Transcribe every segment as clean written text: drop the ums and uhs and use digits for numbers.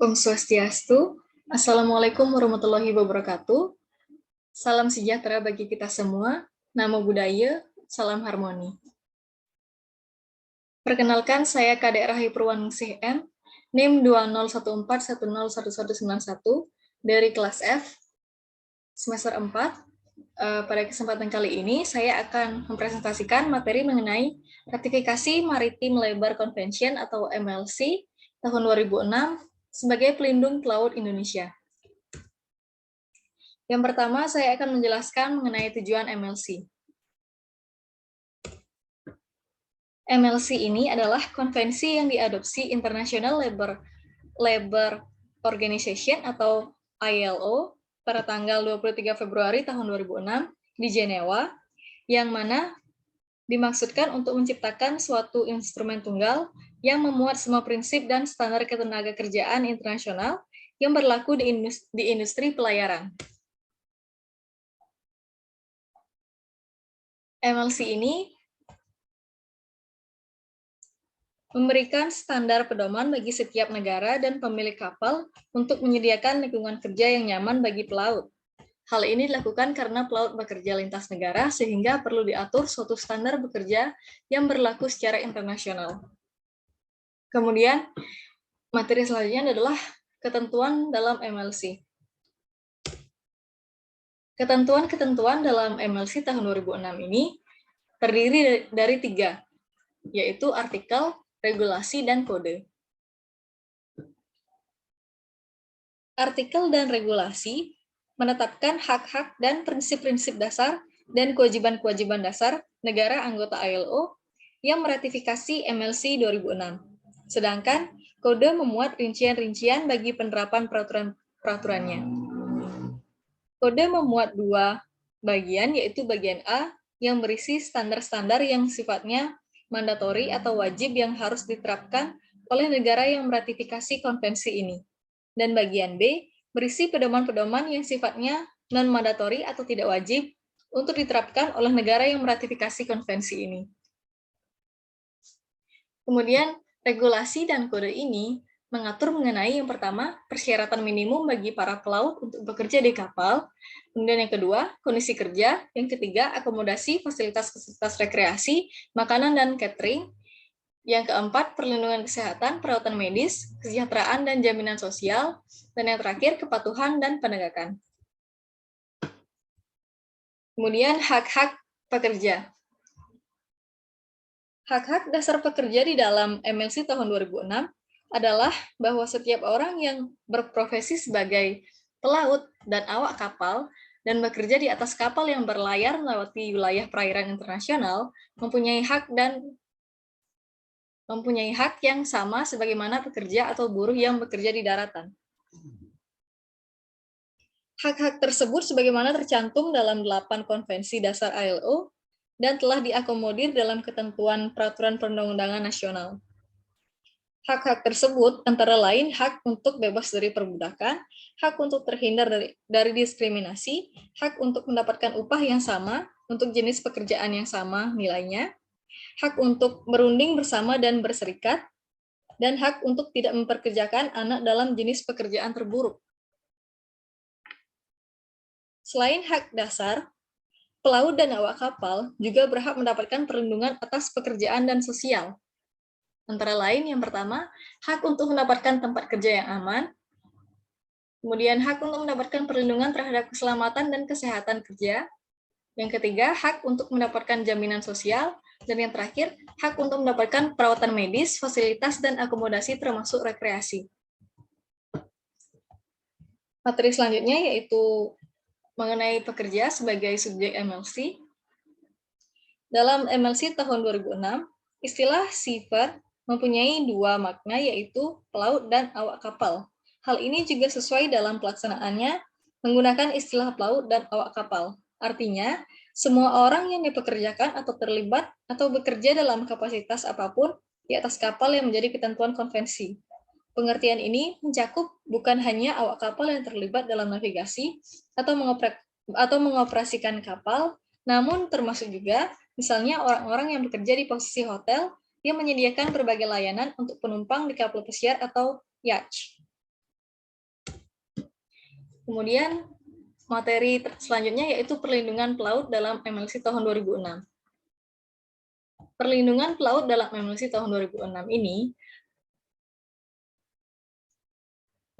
Om Swastiastu. Assalamualaikum warahmatullahi wabarakatuh. Salam sejahtera bagi kita semua. Namo Buddhaya, salam harmoni. Perkenalkan, saya Kadek Rahi Purwaningsih M, NIM 2014101191 dari kelas F, semester 4. Pada kesempatan kali ini, saya akan mempresentasikan materi mengenai Ratifikasi Maritim Lebar Convention atau MLC tahun 2006 sebagai pelindung pelaut Indonesia. Yang pertama, saya akan menjelaskan mengenai tujuan MLC. MLC ini adalah konvensi yang diadopsi International Labour Organization atau ILO pada tanggal 23 Februari tahun 2006 di Jenewa, yang mana dimaksudkan untuk menciptakan suatu instrumen tunggal yang memuat semua prinsip dan standar ketenagakerjaan internasional yang berlaku di industri pelayaran. MLC ini memberikan standar pedoman bagi setiap negara dan pemilik kapal untuk menyediakan lingkungan kerja yang nyaman bagi pelaut. Hal ini dilakukan karena pelaut bekerja lintas negara, sehingga perlu diatur suatu standar bekerja yang berlaku secara internasional. Kemudian, materi selanjutnya adalah ketentuan dalam MLC. Ketentuan-ketentuan dalam MLC tahun 2006 ini terdiri dari 3, yaitu artikel, regulasi, dan kode. Artikel dan regulasi menetapkan hak-hak dan prinsip-prinsip dasar dan kewajiban-kewajiban dasar negara anggota ILO yang meratifikasi MLC 2006. Sedangkan kode memuat rincian-rincian bagi penerapan peraturannya. Kode memuat 2 bagian, yaitu bagian A yang berisi standar-standar yang sifatnya mandatori atau wajib yang harus diterapkan oleh negara yang meratifikasi konvensi ini. Dan bagian B berisi pedoman-pedoman yang sifatnya non-mandatori atau tidak wajib untuk diterapkan oleh negara yang meratifikasi konvensi ini. Kemudian, regulasi dan kode ini mengatur mengenai yang pertama, persyaratan minimum bagi para pelaut untuk bekerja di kapal, kemudian yang kedua, kondisi kerja, yang ketiga, akomodasi, fasilitas-fasilitas rekreasi, makanan dan catering, yang keempat, perlindungan kesehatan, perawatan medis, kesejahteraan dan jaminan sosial, dan yang terakhir, kepatuhan dan penegakan. Kemudian, hak-hak pekerja. Hak-hak dasar pekerja di dalam MLC tahun 2006 adalah bahwa setiap orang yang berprofesi sebagai pelaut dan awak kapal dan bekerja di atas kapal yang berlayar melewati wilayah perairan internasional mempunyai hak yang sama sebagaimana pekerja atau buruh yang bekerja di daratan. Hak-hak tersebut sebagaimana tercantum dalam 8 konvensi dasar ILO dan telah diakomodir dalam ketentuan peraturan perundang-undangan nasional. Hak-hak tersebut antara lain hak untuk bebas dari perbudakan, hak untuk terhindar dari diskriminasi, hak untuk mendapatkan upah yang sama untuk jenis pekerjaan yang sama nilainya, hak untuk berunding bersama dan berserikat, dan hak untuk tidak memperkerjakan anak dalam jenis pekerjaan terburuk. Selain hak dasar, pelaut dan awak kapal juga berhak mendapatkan perlindungan atas pekerjaan dan sosial. Antara lain, yang pertama, hak untuk mendapatkan tempat kerja yang aman, kemudian hak untuk mendapatkan perlindungan terhadap keselamatan dan kesehatan kerja, yang ketiga, hak untuk mendapatkan jaminan sosial, dan yang terakhir, hak untuk mendapatkan perawatan medis, fasilitas, dan akomodasi termasuk rekreasi. Materi selanjutnya yaitu mengenai pekerja sebagai subjek MLC. Dalam MLC tahun 2006, istilah seafarer mempunyai 2 makna, yaitu pelaut dan awak kapal. Hal ini juga sesuai dalam pelaksanaannya menggunakan istilah pelaut dan awak kapal. Artinya, semua orang yang dipekerjakan atau terlibat atau bekerja dalam kapasitas apapun di atas kapal yang menjadi ketentuan konvensi. Pengertian ini mencakup bukan hanya awak kapal yang terlibat dalam navigasi atau mengoperasikan kapal, namun termasuk juga misalnya orang-orang yang bekerja di posisi hotel yang menyediakan berbagai layanan untuk penumpang di kapal pesiar atau yacht. Kemudian materi selanjutnya yaitu perlindungan pelaut dalam MLC tahun 2006. Perlindungan pelaut dalam MLC tahun 2006 ini,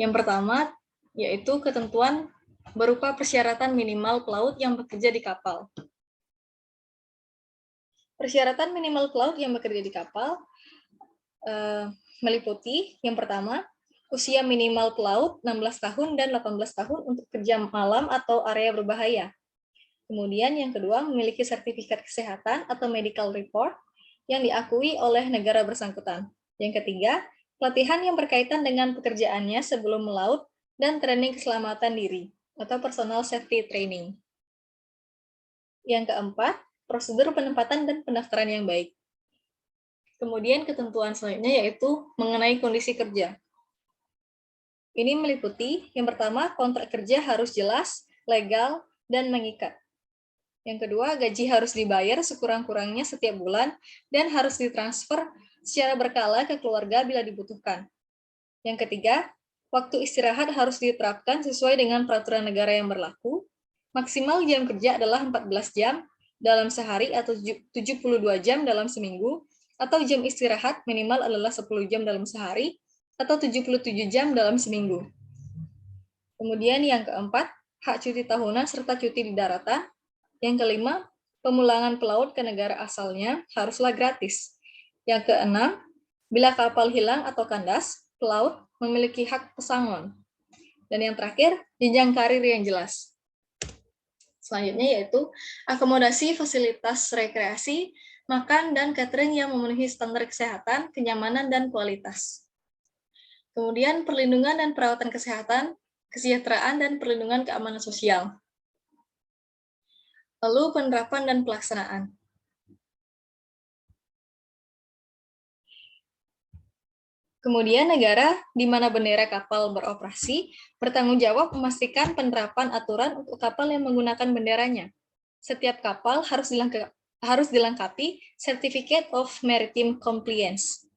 yang pertama yaitu ketentuan berupa persyaratan minimal pelaut yang bekerja di kapal. Persyaratan minimal pelaut yang bekerja di kapal meliputi yang pertama, usia minimal pelaut 16 tahun dan 18 tahun untuk kerja malam atau area berbahaya. Kemudian yang kedua, memiliki sertifikat kesehatan atau medical report yang diakui oleh negara bersangkutan. Yang ketiga, pelatihan yang berkaitan dengan pekerjaannya sebelum melaut dan training keselamatan diri atau personal safety training. Yang keempat, prosedur penempatan dan pendaftaran yang baik. Kemudian ketentuan selanjutnya yaitu mengenai kondisi kerja. Ini meliputi yang pertama, kontrak kerja harus jelas, legal, dan mengikat. Yang kedua, gaji harus dibayar sekurang-kurangnya setiap bulan dan harus ditransfer secara berkala ke keluarga bila dibutuhkan. Yang ketiga, waktu istirahat harus diterapkan sesuai dengan peraturan negara yang berlaku. Maksimal jam kerja adalah 14 jam dalam sehari atau 72 jam dalam seminggu, atau jam istirahat minimal adalah 10 jam dalam sehari atau 77 jam dalam seminggu. Kemudian yang keempat, hak cuti tahunan serta cuti di daratan. Yang kelima, pemulangan pelaut ke negara asalnya haruslah gratis. Yang keenam, bila kapal hilang atau kandas, pelaut memiliki hak pesangon. Dan yang terakhir, jenjang karir yang jelas. Selanjutnya yaitu akomodasi fasilitas rekreasi, makan, dan catering yang memenuhi standar kesehatan, kenyamanan, dan kualitas. Kemudian perlindungan dan perawatan kesehatan, kesejahteraan, dan perlindungan keamanan sosial. Lalu penerapan dan pelaksanaan. Kemudian negara di mana bendera kapal beroperasi bertanggung jawab memastikan penerapan aturan untuk kapal yang menggunakan benderanya. Setiap kapal harus dilengkapi Certificate of Maritime Compliance.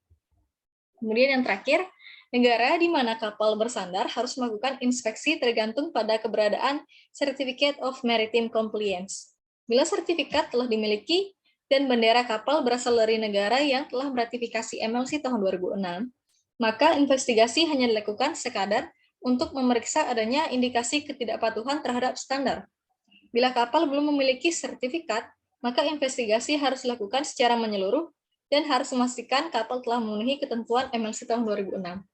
Kemudian yang terakhir, negara di mana kapal bersandar harus melakukan inspeksi tergantung pada keberadaan Certificate of Maritime Compliance. Bila sertifikat telah dimiliki dan bendera kapal berasal dari negara yang telah meratifikasi MLC tahun 2006, maka investigasi hanya dilakukan sekadar untuk memeriksa adanya indikasi ketidakpatuhan terhadap standar. Bila kapal belum memiliki sertifikat, maka investigasi harus dilakukan secara menyeluruh dan harus memastikan kapal telah memenuhi ketentuan MLC tahun 2006.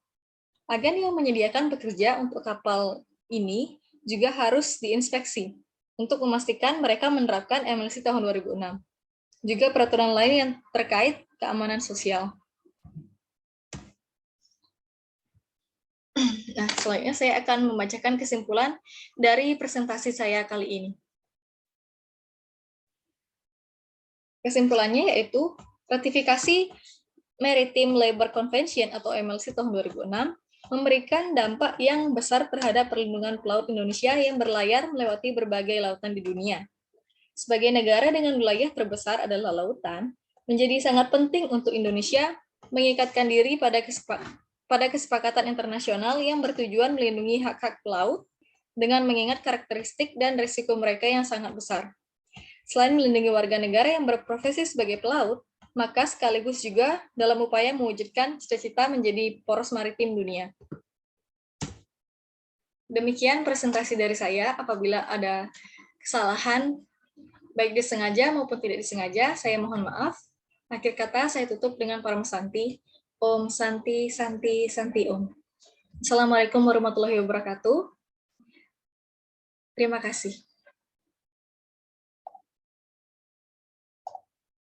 Agen yang menyediakan pekerja untuk kapal ini juga harus diinspeksi untuk memastikan mereka menerapkan MLC tahun 2006. Juga peraturan lain yang terkait keamanan sosial. Nah, selanjutnya saya akan membacakan kesimpulan dari presentasi saya kali ini. Kesimpulannya yaitu ratifikasi Maritime Labour Convention atau MLC tahun 2006 memberikan dampak yang besar terhadap perlindungan pelaut Indonesia yang berlayar melewati berbagai lautan di dunia. Sebagai negara dengan wilayah terbesar adalah lautan, menjadi sangat penting untuk Indonesia mengikatkan diri pada kesepakatan internasional yang bertujuan melindungi hak-hak pelaut dengan mengingat karakteristik dan risiko mereka yang sangat besar. Selain melindungi warga negara yang berprofesi sebagai pelaut, maka sekaligus juga dalam upaya mewujudkan cita-cita menjadi poros maritim dunia. Demikian presentasi dari saya. Apabila ada kesalahan, baik disengaja maupun tidak disengaja, saya mohon maaf. Akhir kata, saya tutup dengan Param Santi. Om Santi, Santi, Santi Om. Assalamualaikum warahmatullahi wabarakatuh. Terima kasih.